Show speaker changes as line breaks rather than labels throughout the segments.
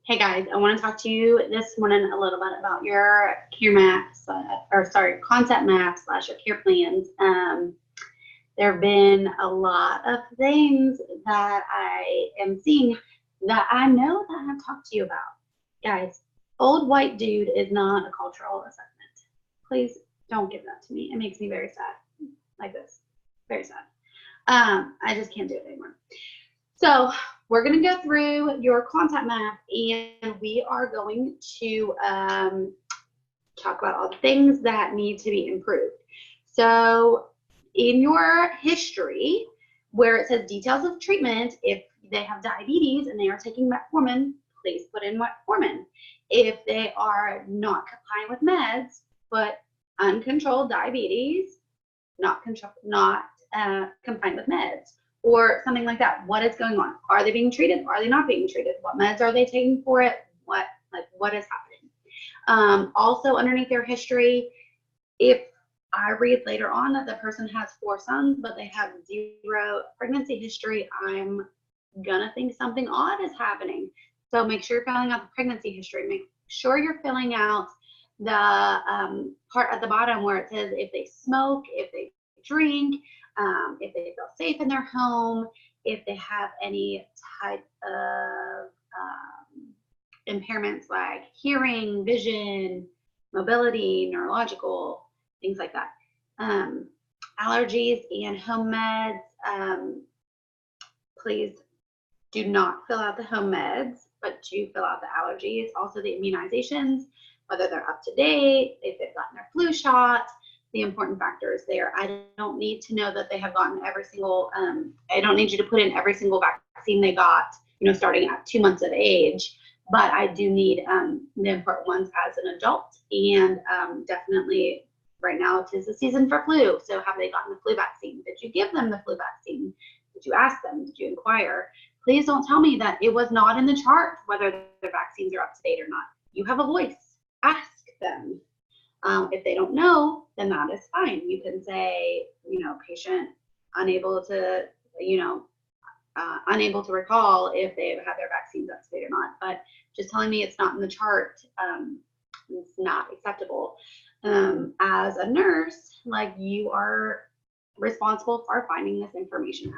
Hey guys, I want to talk to you this morning a little bit about your care maps, concept map slash your care plans. There have been a lot of things that I am seeing that I know that I've talked to you about. Guys, old white dude is not a cultural assessment. Please don't give that to me. It makes me very sad. Like this. Very sad. I just can't do it anymore. So we're going to go through your contact map and we are going to talk about all the things that need to be improved. So in your history, where it says details of treatment, if they have diabetes and they are taking metformin, please put in metformin. If they are not complying with meds, but uncontrolled diabetes, not complying with meds, or something like that. What is going on? Are they being treated? Are they not being treated? What meds are they taking for it? What is happening? Also underneath their history, if I read later on that the person has 4 sons, but they have 0 pregnancy history, I'm gonna think something odd is happening. So make sure you're filling out the pregnancy history. Make sure you're filling out the part at the bottom where it says if they smoke, if they drink, if they feel safe in their home, if they have any type of impairments like hearing, vision, mobility, neurological, things like that. Allergies and home meds, please do not fill out the home meds, but do fill out the allergies, also the immunizations, whether they're up to date, if they've gotten their flu shot, the important factors there. I don't need to know that they have gotten every single, I don't need you to put in every single vaccine they got, starting at 2 months of age, but I do need the important ones as an adult, and definitely right now it is the season for flu. So have they gotten the flu vaccine? Did you give them the flu vaccine? Did you ask them? Did you inquire? Please don't tell me that it was not in the chart whether the vaccines are up to date or not. You have a voice. Ask them. If they don't know, then that is fine. You can say, patient unable to, unable to recall if they've had their vaccines up to date or not. But just telling me it's not in the chart, it's not acceptable. As a nurse, you are responsible for finding this information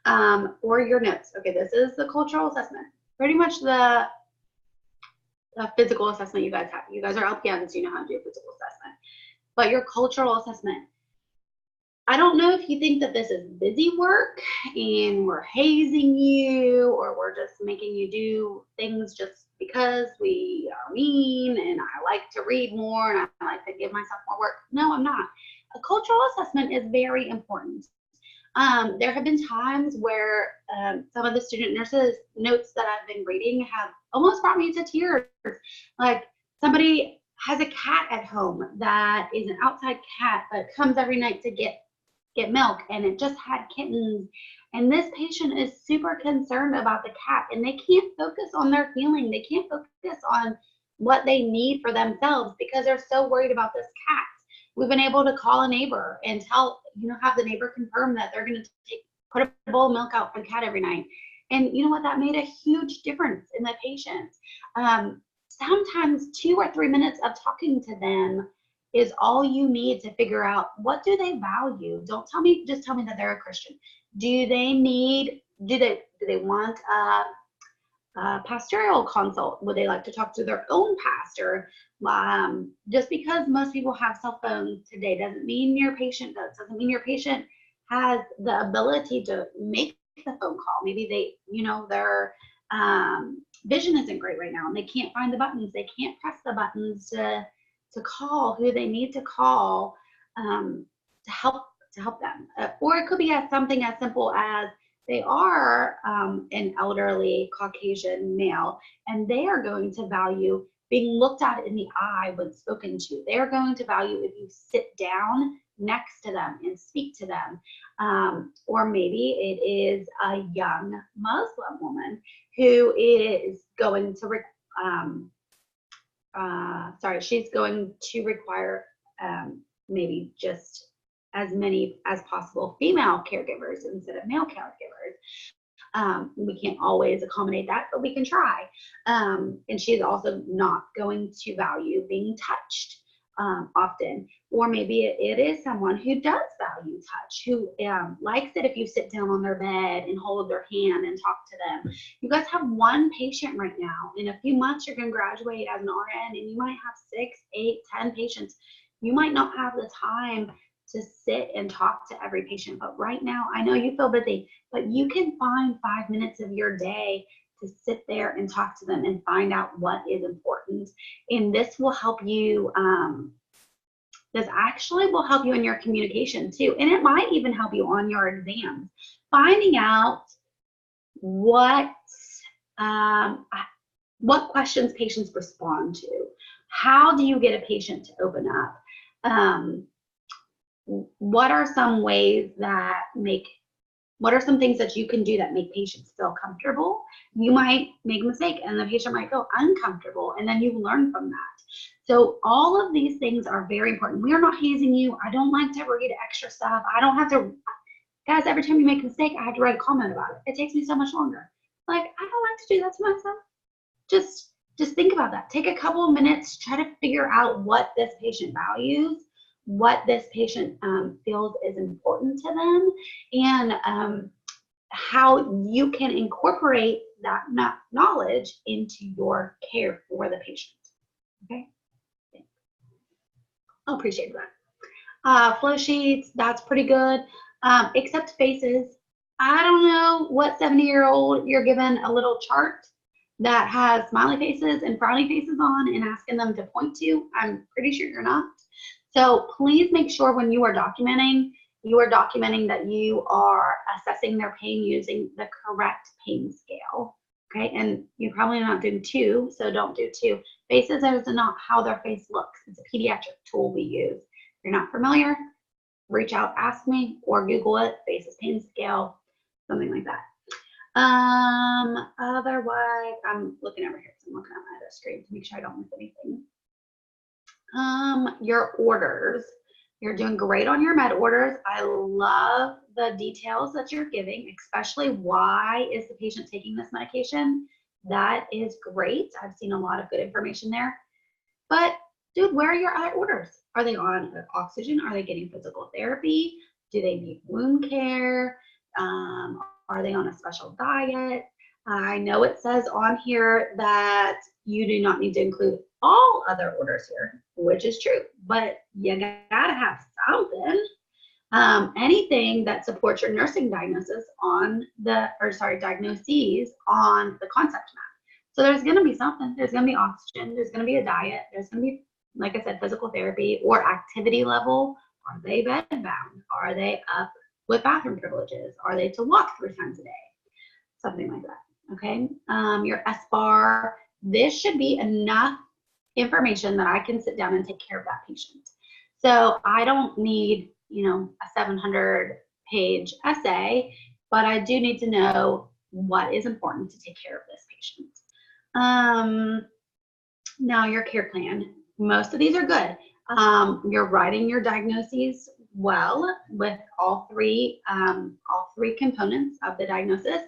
out. Or your notes. Okay, this is the cultural assessment. Pretty much the physical assessment you guys have. You guys are LPNs, you know how to do a physical assessment. But your cultural assessment, I don't know if you think that this is busy work and we're hazing you or we're just making you do things just because we are mean and I like to read more and I like to give myself more work. No, I'm not. A cultural assessment is very important. There have been times where some of the student nurses notes that I've been reading have almost brought me to tears. Like somebody has a cat at home that is an outside cat but comes every night to get milk, and it just had kittens, and this patient is super concerned about the cat and they can't focus on their feeling. They can't focus on what they need for themselves because they're so worried about this cat. We've been able to call a neighbor and have the neighbor confirm that they're going to put a bowl of milk out for the cat every night. And you know what? That made a huge difference in the patient. Sometimes 2 or 3 minutes of talking to them is all you need to figure out what do they value. Don't tell me, just tell me that they're a Christian. Do they want a pastoral consult? Would they like to talk to their own pastor? Just because most people have cell phones today doesn't mean your patient does. Doesn't mean your patient has the ability to make the phone call. Maybe their vision isn't great right now and they can't find the buttons. They can't press the buttons to call who they need to call to help them. Or it could be something as simple as they are an elderly Caucasian male, and they are going to value being looked at in the eye when spoken to. They're going to value if you sit down next to them and speak to them. Or maybe it is a young Muslim woman who is going to she's going to require maybe just as many as possible female caregivers instead of male caregivers. We can't always accommodate that, but we can try. And she's also not going to value being touched often. Or maybe it is someone who does value touch, who likes it if you sit down on their bed and hold their hand and talk to them. You guys have one patient right now. In a few months, you're going to graduate as an RN, and you might have 6, 8, 10 patients. You might not have the time to sit and talk to every patient, but right now, I know you feel busy, but you can find 5 minutes of your day to sit there and talk to them and find out what is important. And this will help you, this actually will help you in your communication too. And it might even help you on your exams, finding out what questions patients respond to. How do you get a patient to open up? What are some ways that what are some things that you can do that make patients feel comfortable? You might make a mistake and the patient might feel uncomfortable, and then you learn from that. So all of these things are very important. We are not hazing you. I don't like to read extra stuff. I don't have to, guys, every time you make a mistake, I have to write a comment about it. It takes me so much longer. Like, I don't like to do that to myself. Just think about that. Take a couple of minutes, try to figure out what this patient values, what this patient feels is important to them, and how you can incorporate that knowledge into your care for the patient. Okay, I appreciate that. Flow sheets, that's pretty good, except faces. I don't know what 70-year-old you're given a little chart that has smiley faces and frowny faces on and asking them to point to. I'm pretty sure you're not. So please make sure when you are documenting that you are assessing their pain using the correct pain scale. Okay, and you're probably not doing 2, so don't do 2. Faces is not how their face looks. It's a pediatric tool we use. If you're not familiar, reach out, ask me, or Google it, faces pain scale, something like that. Otherwise, I'm looking over here, so I'm looking at my other screen to make sure I don't miss anything. Your orders. You're doing great on your med orders. I love the details that you're giving, especially why is the patient taking this medication. That is great. I've seen a lot of good information there. But dude, where are your other orders? Are they on oxygen? Are they getting physical therapy? Do they need wound care? Are they on a special diet? I know it says on here that you do not need to include all other orders here, which is true, but you gotta have something. Anything that supports your nursing diagnoses diagnoses on the concept map. So there's gonna be something. There's gonna be oxygen. There's gonna be a diet. There's gonna be, like I said, physical therapy or activity level. Are they bed bound? Are they up with bathroom privileges? Are they to walk 3 times a day? Something like that. Okay, your SBAR, this should be enough information that I can sit down and take care of that patient. So I don't need, a 700-page essay, but I do need to know what is important to take care of this patient. Now your care plan, most of these are good. You're writing your diagnoses well with all three components of the diagnosis.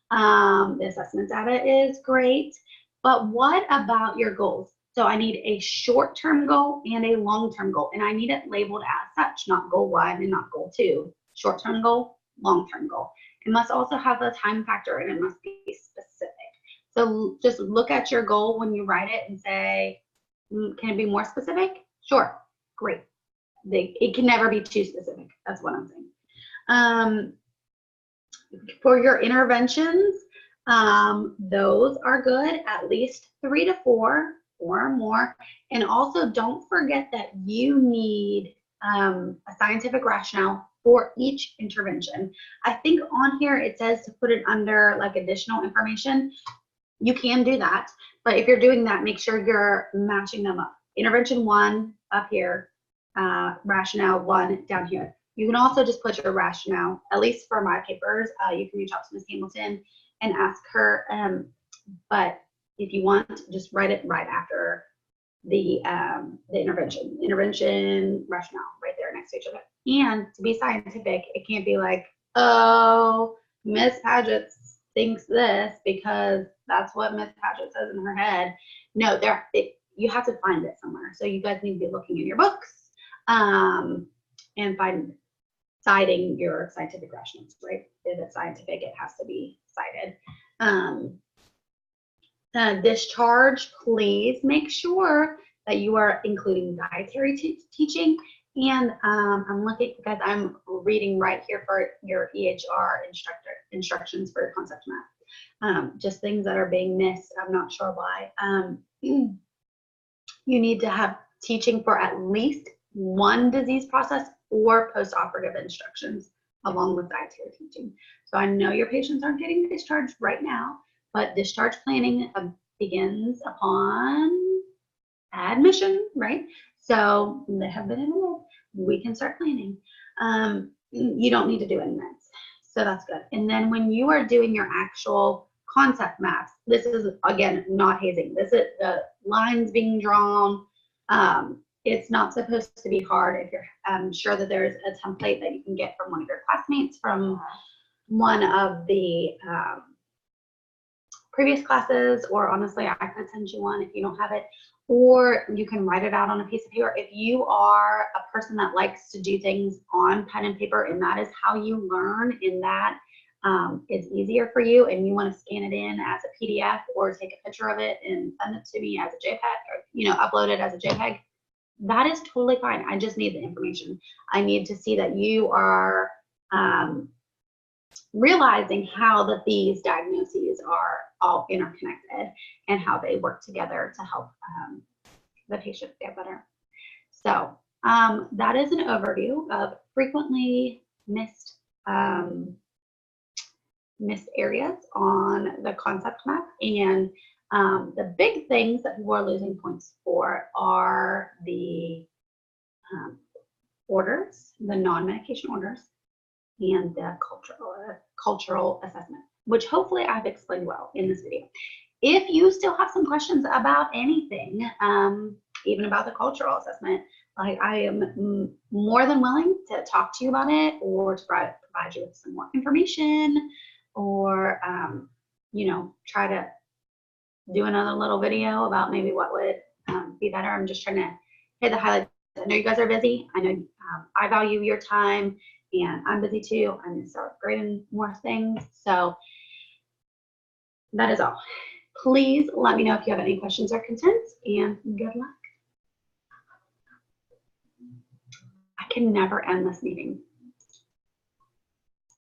The assessment data is great, but what about your goals? So I need a short-term goal and a long-term goal, and I need it labeled as such, not goal 1 and not goal 2. Short-term goal, long-term goal. It must also have a time factor, and it must be specific. So just look at your goal when you write it and say, can it be more specific? Sure, great. It can never be too specific. That's what I'm saying. For your interventions, those are good, at least 3 to 4 or more. And also don't forget that you need a scientific rationale for each intervention. I think on here it says to put it under like additional information. You can do that, but if you're doing that, make sure you're matching them up. Intervention 1 up here, rationale 1 down here. You can also just put your rationale, at least for my papers. You can reach out to Ms. Hamilton and ask her, but if you want, just write it right after the intervention rationale right there next to each other. And to be scientific, it can't be like, oh, Miss Paget's thinks this because that's what Miss Patchett says in her head. No, you have to find it somewhere. So you guys need to be looking in your books and citing your scientific rationals, right? If it's scientific, it has to be cited. Discharge, please make sure that you are including dietary teaching. And I'm looking, because I'm reading right here for your EHR instructions for your concept map. Just things that are being missed. I'm not sure why. You need to have teaching for at least one disease process or post-operative instructions along with dietary teaching. So I know your patients aren't getting discharged right now, but discharge planning begins upon admission, right? So they have been enrolled. We can start planning. You don't need to do any meds. So that's good. And then when you are doing your actual concept maps, this is, again, not hazing. This is the lines being drawn. It's not supposed to be hard if you're sure that there's a template that you can get from one of your classmates from one of the previous classes, or honestly, I could send you one if you don't have it, or you can write it out on a piece of paper. If you are a person that likes to do things on pen and paper, and that is how you learn, and that is easier for you, and you want to scan it in as a PDF or take a picture of it and send it to me as a JPEG, or upload it as a JPEG, that is totally fine. I just need the information. I need to see that you are realizing how that these diagnoses are all interconnected and how they work together to help the patient get better. So that is an overview of frequently missed areas on the concept map. And the big things that people are losing points for are the orders, the non-medication orders, and the cultural assessment, which hopefully I've explained well in this video. If you still have some questions about anything, even about the cultural assessment, like, I am more than willing to talk to you about it, or to provide you with some more information, or try to do another little video about maybe what would be better. I'm just trying to hit the highlights. I know you guys are busy. I know I value your time, and I'm busy too. I'm gonna start grading more things. So that is all. Please let me know if you have any questions or concerns, and good luck. I can never end this meeting.